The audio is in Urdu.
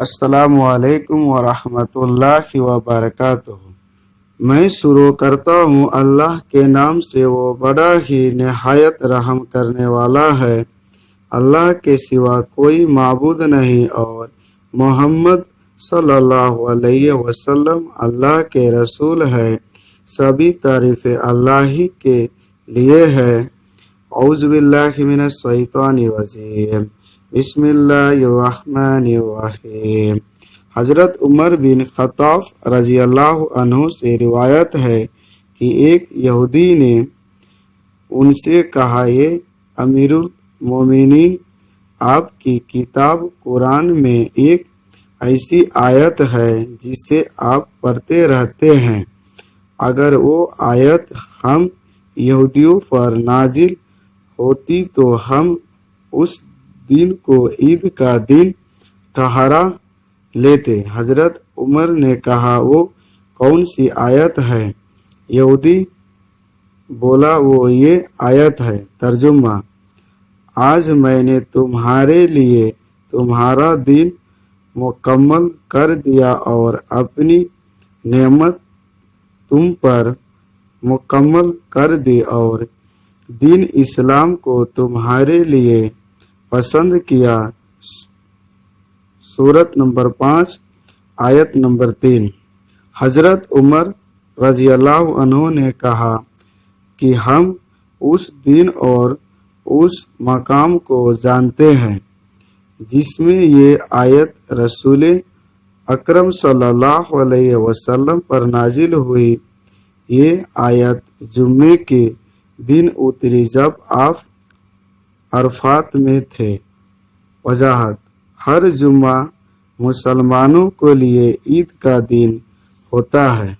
السلام علیکم ورحمۃ اللہ وبرکاتہ۔ میں شروع کرتا ہوں اللہ کے نام سے، وہ بڑا ہی نہایت رحم کرنے والا ہے۔ اللہ کے سوا کوئی معبود نہیں اور محمد صلی اللہ علیہ وسلم اللہ کے رسول ہے۔ سبھی تعریفیں اللہ ہی کے لیے ہے۔ اعوذ باللہ من الشیطان الرجیم، بسم اللہ الرحمن الرحیم۔ حضرت عمر بن خطاب رضی اللہ عنہ سے روایت ہے کہ ایک یہودی نے ان سے کہا، یہ امیر المومنین، آپ کی کتاب قرآن میں ایک ایسی آیت ہے جسے آپ پڑھتے رہتے ہیں، اگر وہ آیت ہم یہودیوں پر نازل ہوتی تو ہم اس دن کو عید کا دن ٹھہرا لیتے۔ حضرت عمر نے کہا، وہ کون سی آیت ہے؟ یہودی بولا، وہ یہ آیت ہے۔ ترجمہ: آج میں نے تمہارے لیے تمہارا دین مکمل کر دیا اور اپنی نعمت تم پر مکمل کر دی اور دین اسلام کو تمہارے لیے پسند کیا۔ سورۃ نمبر 5، آیت نمبر 3۔ حضرت عمر رضی اللہ عنہ نے کہا کہ ہم اس دن اور اس مقام کو جانتے ہیں جس میں یہ آیت رسول اکرم صلی اللہ علیہ وسلم پر نازل ہوئی۔ یہ آیت جمعے کے دن اتری جب آپ عرفات میں تھے۔ وضاحت: ہر جمعہ مسلمانوں کے لیے عید کا دن ہوتا ہے۔